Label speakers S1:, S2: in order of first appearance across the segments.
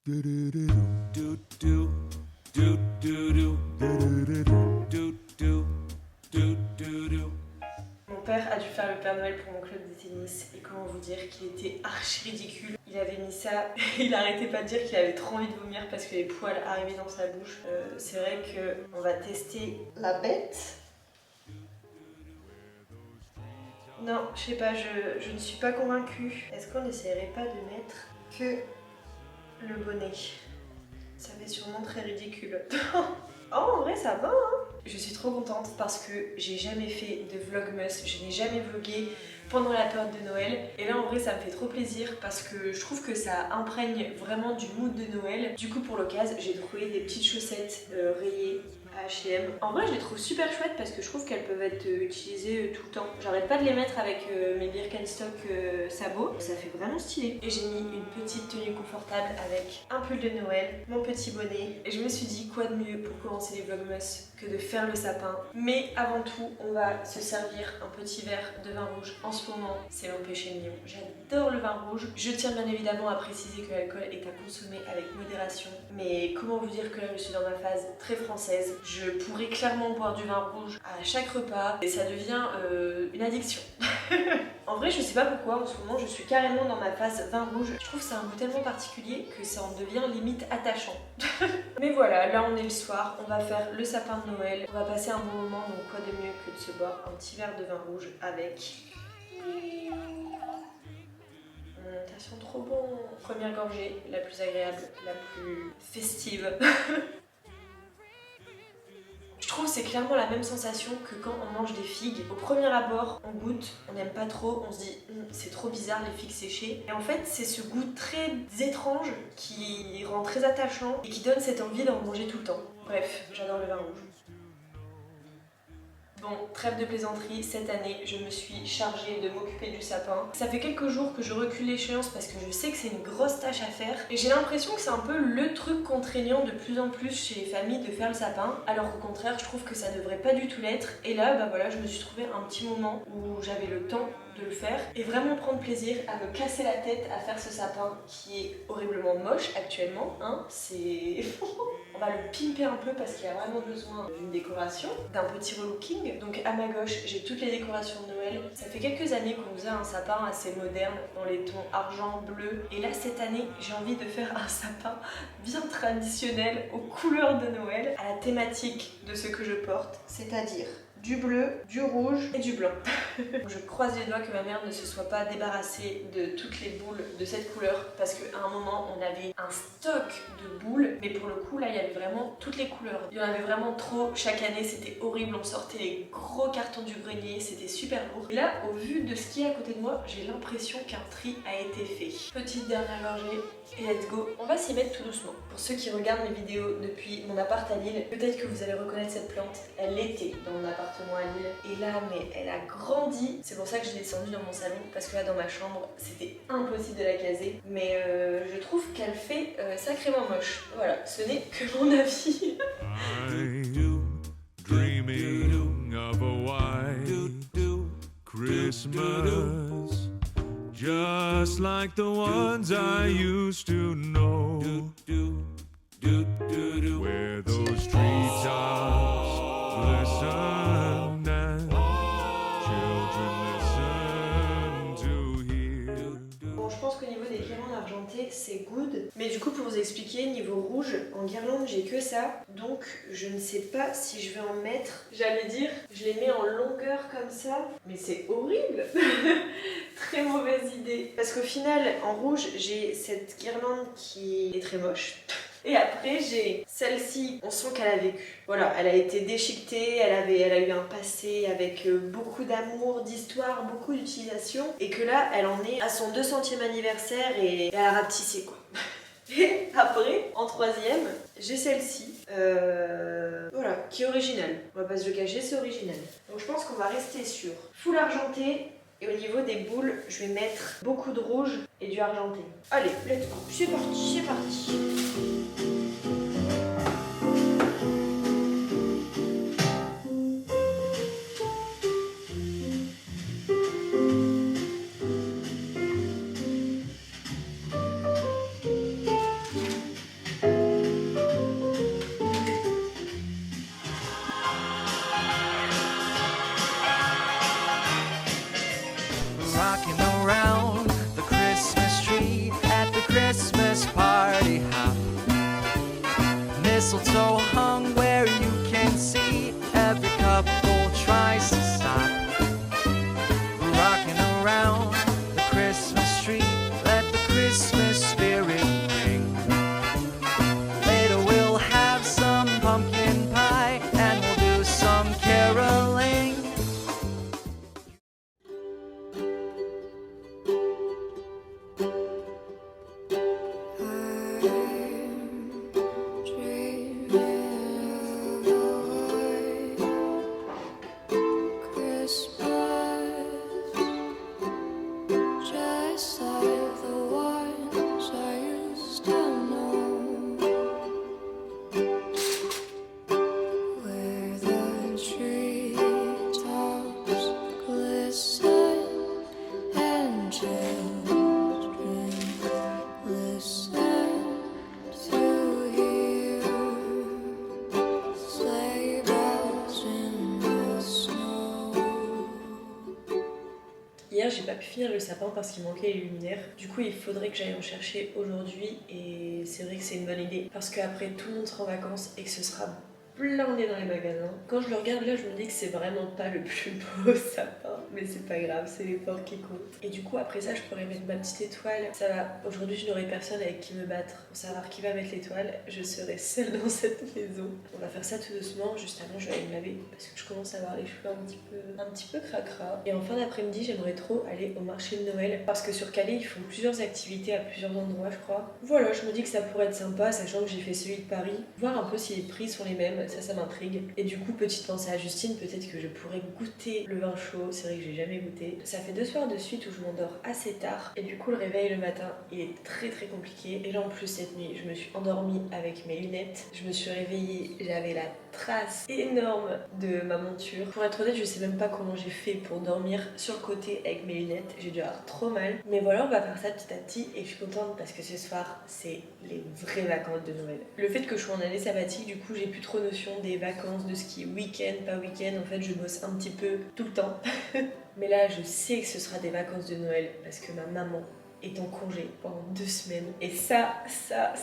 S1: Mon père a dû faire le Père Noël pour mon club de tennis et comment vous dire qu'il était archi ridicule. Il avait mis ça, il arrêtait pas de dire qu'il avait trop envie de vomir parce que les poils arrivaient dans sa bouche. C'est vrai qu'on va tester la bête. Non, je sais pas, je ne suis pas convaincue. Est-ce qu'on n'essayerait pas de mettre que le bonnet? Ça fait sûrement très ridicule. Oh, en vrai, ça va, hein. Je suis trop contente parce que j'ai jamais fait de vlogmas, je n'ai jamais vlogué pendant la période de Noël. Et là, en vrai, ça me fait trop plaisir parce que je trouve que ça imprègne vraiment du mood de Noël. Du coup, pour l'occasion, j'ai trouvé des petites chaussettes rayées à H&M. En vrai, je les trouve super chouettes parce que je trouve qu'elles peuvent être utilisées tout le temps. J'arrête pas de les mettre avec mes Birkenstock sabots. Ça fait vraiment stylé. Et j'ai mis une petite tenue confortable avec un pull de Noël, mon petit bonnet. Et je me suis dit, quoi de mieux pour commencer les vlogmas que de faire le sapin. Mais avant tout, on va se servir un petit verre de vin rouge. En ce moment, c'est mon péché mignon. J'adore le vin rouge. Je tiens bien évidemment à préciser que l'alcool est à consommer avec modération. Mais comment vous dire que là, je suis dans ma phase très française. Je pourrais clairement boire du vin rouge à chaque repas et ça devient une addiction. En vrai, je sais pas pourquoi, en ce moment, je suis carrément dans ma phase vin rouge. Je trouve que c'est un goût tellement particulier que ça en devient limite attachant. Mais voilà, là on est le soir, on va faire le sapin de Noël, on va passer un bon moment, donc quoi de mieux que de se boire un petit verre de vin rouge avec... Ça sent trop bon. Première gorgée, la plus agréable, la plus festive. Je trouve que c'est clairement la même sensation que quand on mange des figues. Au premier abord, on goûte, on n'aime pas trop, on se dit c'est trop bizarre les figues séchées. Et en fait, c'est ce goût très étrange qui rend très attachant et qui donne cette envie d'en manger tout le temps. Bref, j'adore le vin rouge. Bon, trêve de plaisanterie, cette année, je me suis chargée de m'occuper du sapin. Ça fait quelques jours que je recule l'échéance parce que je sais que c'est une grosse tâche à faire. Et j'ai l'impression que c'est un peu le truc contraignant de plus en plus chez les familles de faire le sapin. Alors qu'au contraire, je trouve que ça devrait pas du tout l'être. Et là, bah voilà, je me suis trouvé un petit moment où j'avais le temps de le faire et vraiment prendre plaisir à me casser la tête à faire ce sapin qui est horriblement moche actuellement, hein, c'est... On va le pimper un peu parce qu'il a vraiment besoin d'une décoration, d'un petit relooking. Donc à ma gauche, j'ai toutes les décorations de Noël. Ça fait quelques années qu'on faisait un sapin assez moderne dans les tons argent, bleu. Et là, cette année, j'ai envie de faire un sapin bien traditionnel aux couleurs de Noël, à la thématique de ce que je porte, c'est-à-dire du bleu, du rouge et du blanc. Je croise les doigts que ma mère ne se soit pas débarrassée de toutes les boules de cette couleur parce qu'à un moment on avait un stock de boules, mais pour le coup là il y avait vraiment toutes les couleurs. Il y en avait vraiment trop, chaque année c'était horrible, on sortait les gros cartons du grenier, c'était super lourd. Et là au vu de ce qui est à côté de moi, j'ai l'impression qu'un tri a été fait. Petite dernière gorgée et let's go. On va s'y mettre tout doucement. Pour ceux qui regardent mes vidéos depuis mon appart à Lille, peut-être que vous allez reconnaître cette plante. Elle était dans mon appartement à Lille et là mais elle a grandi. C'est pour ça que je l'ai descendue dans mon salon parce que là dans ma chambre c'était impossible de la caser. Mais je trouve qu'elle fait sacrément moche. Voilà, ce n'est que mon avis.
S2: Just like the ones I used to know, where those treetops glisten and children listen to hear.
S1: Bon, je pense qu'au niveau des guirlandes argentées, c'est good. Mais du coup, pour vous expliquer, niveau rouge, en guirlande, j'ai que ça. Donc, je ne sais pas si je vais en mettre. J'allais dire, je les mets en longueur comme ça. Mais c'est horrible. Très mauvaise idée. Parce qu'au final, en rouge, j'ai cette guirlande qui est très moche. Et après, j'ai celle-ci, on sent qu'elle a vécu. Voilà, elle a été déchiquetée, elle a eu un passé avec beaucoup d'amour, d'histoire, beaucoup d'utilisation. Et que là, elle en est à son 200e anniversaire et elle a rapetissé quoi. Et après, en troisième, j'ai celle-ci, voilà, qui est originale. On va pas se le cacher, c'est original. Donc je pense qu'on va rester sur full argenté. Et au niveau des boules, je vais mettre beaucoup de rouge et du argenté. Allez, let's go, c'est parti, c'est parti. j'ai pas pu finir le sapin parce qu'il manquait les luminaires. Du coup il faudrait que j'aille en chercher aujourd'hui et c'est vrai que c'est une bonne idée parce qu'après tout le monde sera en vacances et que ce sera blindé dans les magasins. Quand je le regarde là, je me dis que c'est vraiment pas le plus beau sapin, mais c'est pas grave, c'est l'effort qui compte. Et du coup après ça je pourrais mettre ma petite étoile. Ça va, aujourd'hui je n'aurai personne avec qui me battre pour savoir qui va mettre l'étoile. Je serai seule dans cette maison. On va faire ça tout doucement. Juste avant je vais aller me laver parce que je commence à avoir les cheveux un petit peu cracra. Et en fin d'après-midi j'aimerais trop aller au marché de Noël parce que sur Calais ils font plusieurs activités à plusieurs endroits je crois. Voilà, je me dis que ça pourrait être sympa sachant que j'ai fait celui de Paris. Voir un peu si les prix sont les mêmes. Ça m'intrigue. Et du coup, petite pensée à Justine, peut-être que je pourrais goûter le vin chaud. C'est vrai que j'ai jamais goûté. Ça fait 2 soirs de suite où je m'endors assez tard. Et du coup, le réveil le matin, il est très compliqué. Et là, en plus, cette nuit, je me suis endormie avec mes lunettes. Je me suis réveillée, j'avais la trace énorme de ma monture. Pour être honnête, je sais même pas comment j'ai fait pour dormir sur le côté avec mes lunettes. J'ai dû avoir trop mal. Mais voilà, on va faire ça petit à petit. Et je suis contente parce que ce soir, c'est les vraies vacances de Noël. Le fait que je sois en année sabbatique, du coup, j'ai plus trop notion des vacances, de ce qui est week-end, pas week-end. En fait, je bosse un petit peu tout le temps. Mais là, je sais que ce sera des vacances de Noël parce que ma maman est en congé pendant 2 semaines. Et ça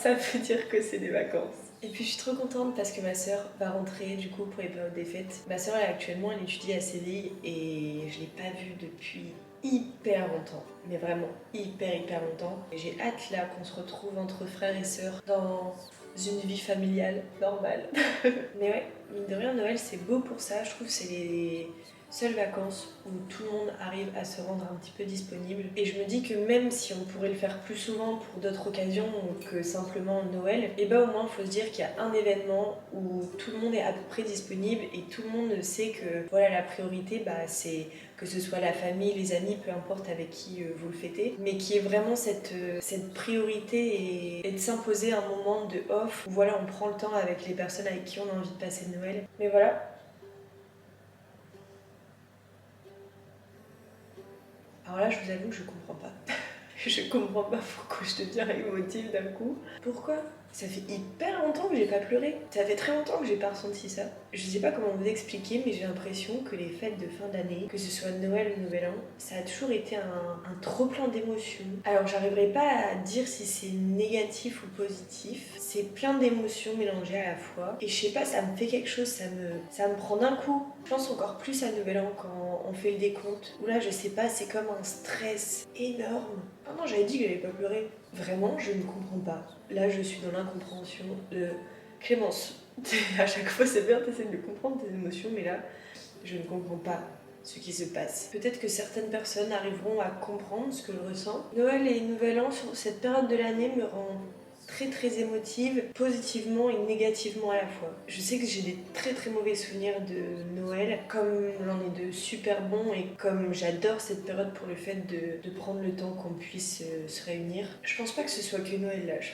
S1: veut dire que c'est des vacances. Et puis je suis trop contente parce que ma soeur va rentrer du coup pour les périodes des fêtes. Ma soeur actuellement elle étudie à Séville et je l'ai pas vue depuis hyper longtemps. Mais vraiment hyper longtemps. Et j'ai hâte là qu'on se retrouve entre frères et sœurs dans une vie familiale normale. Mais ouais, mine de rien, Noël c'est beau pour ça. Je trouve que c'est les seules vacances où tout le monde arrive à se rendre un petit peu disponible. Et je me dis que même si on pourrait le faire plus souvent pour d'autres occasions que simplement Noël, et bah au moins il faut se dire qu'il y a un événement où tout le monde est à peu près disponible et tout le monde sait que voilà, la priorité bah, c'est que ce soit la famille, les amis, peu importe avec qui vous le fêtez, mais qui est vraiment cette priorité et de s'imposer un moment de off où voilà, on prend le temps avec les personnes avec qui on a envie de passer Noël. Mais voilà. Alors là, je vous avoue que je comprends pas. Je comprends pas pourquoi je deviens émotive d'un coup. Pourquoi ? Ça fait hyper longtemps que j'ai pas pleuré. Ça fait très longtemps que j'ai pas ressenti ça. Je sais pas comment vous expliquer, mais j'ai l'impression que les fêtes de fin d'année, que ce soit Noël ou Nouvel An, ça a toujours été un trop plein d'émotions. Alors j'arriverai pas à dire si c'est négatif ou positif. C'est plein d'émotions mélangées à la fois. Et je sais pas, ça me fait quelque chose, ça me prend d'un coup. Je pense encore plus à Nouvel An quand on fait le décompte. Où là, je sais pas, c'est comme un stress énorme. Ah non, j'avais dit que j'allais pas pleurer. Vraiment, je ne comprends pas. Là, je suis dans l'incompréhension de Clémence. À chaque fois, c'est bien, t'essaies de comprendre tes émotions, mais là, je ne comprends pas ce qui se passe. Peut-être que certaines personnes arriveront à comprendre ce que je ressens. Noël et Nouvel An, sur cette période de l'année, me rend très émotive, positivement et négativement à la fois. Je sais que j'ai des très mauvais souvenirs de Noël, comme j'en ai de super bons et comme j'adore cette période pour le fait de prendre le temps qu'on puisse se réunir. Je pense pas que ce soit que Noël là, je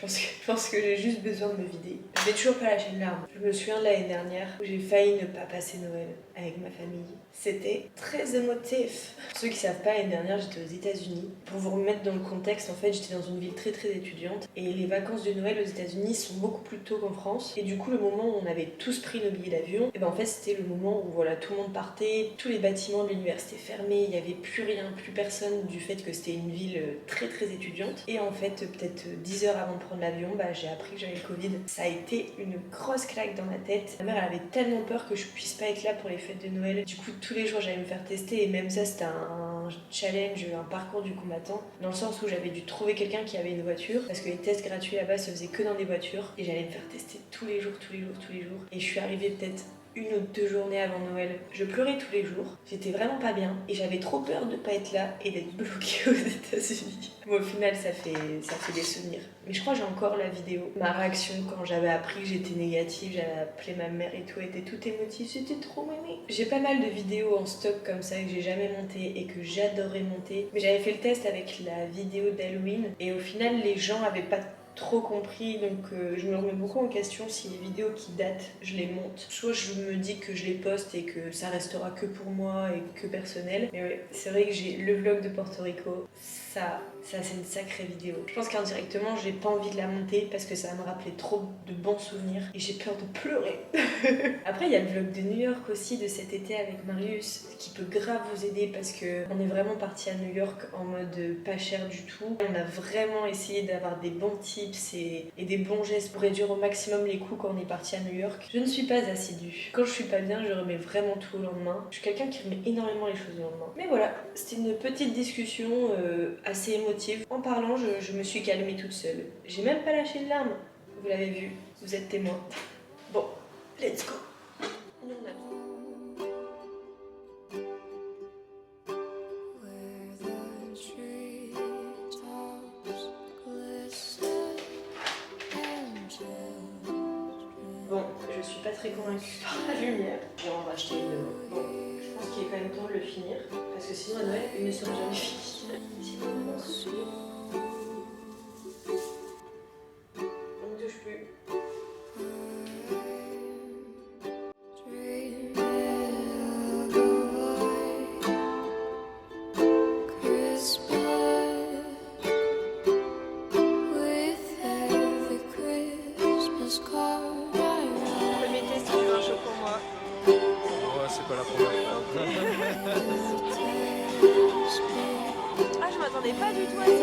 S1: pense que j'ai juste besoin de me vider. Je vais toujours pas lâcher une larme. Je me souviens de l'année dernière où j'ai failli ne pas passer Noël avec ma famille. C'était très émotif. Pour ceux qui savent pas, l'année dernière j'étais aux États-Unis. Pour vous remettre dans le contexte, en fait j'étais dans une ville très étudiante et les vacances de Noël aux États-Unis sont beaucoup plus tôt qu'en France. Et du coup, le moment où on avait tous pris nos billets d'avion, et ben en fait c'était le moment où voilà, tout le monde partait, tous les bâtiments de l'université fermés, il n'y avait plus rien, plus personne du fait que c'était une ville très étudiante. Et en fait, peut-être 10 heures avant de prendre l'avion, bah, j'ai appris que j'avais le Covid. Ça a été une grosse claque dans ma tête. Ma mère elle avait tellement peur que je puisse pas être là pour les fêtes de Noël. Du coup, tous les jours j'allais me faire tester et même ça c'était un challenge, un parcours du combattant, dans le sens où j'avais dû trouver quelqu'un qui avait une voiture parce que les tests gratuits là-bas se faisaient que dans des voitures et j'allais me faire tester tous les jours. Et je suis arrivée peut-être 1 ou 2 journées avant Noël. Je pleurais tous les jours, j'étais vraiment pas bien et j'avais trop peur de pas être là et d'être bloquée aux États-Unis. Bon, au final, ça fait des souvenirs. Mais je crois que j'ai encore la vidéo. Ma réaction quand j'avais appris que j'étais négative, j'avais appelé ma mère et tout, elle était toute émotive, c'était trop mimi. J'ai pas mal de vidéos en stock comme ça que j'ai jamais montées et que j'adorais monter. Mais j'avais fait le test avec la vidéo d'Halloween et au final, les gens avaient pas trop compris, donc je me remets beaucoup en question si les vidéos qui datent, je les monte. Soit je me dis que je les poste et que ça restera que pour moi et que personnel. Mais ouais, c'est vrai que j'ai le vlog de Porto Rico. Ça c'est une sacrée vidéo. Je pense qu'indirectement j'ai pas envie de la monter parce que ça va me rappeler trop de bons souvenirs et j'ai peur de pleurer. Après il y a le vlog de New York aussi de cet été avec Marius qui peut grave vous aider parce que on est vraiment parti à New York en mode pas cher du tout. On a vraiment essayé d'avoir des bons tips et des bons gestes pour réduire au maximum les coûts quand on est parti à New York. Je ne suis pas assidue. Quand je suis pas bien je remets vraiment tout au lendemain. Je suis quelqu'un qui remet énormément les choses au lendemain. Mais voilà, c'était une petite discussion assez émotive. En parlant, je me suis calmée toute seule. J'ai même pas lâché de larmes. Vous l'avez vu, vous êtes témoin. Bon, let's go. Bon, je suis pas très convaincue par la lumière. Et on va acheter une demain. Bon, je pense qu'il est quand même temps de le finir. Parce que sinon à Noël, il ne sera jamais fini. Sinon, on va on ne touche plus. Premier test, tu veux un choc pour moi?
S2: Ouais, c'est pas la première fois.
S1: Ah, je m'attendais pas du tout à ça.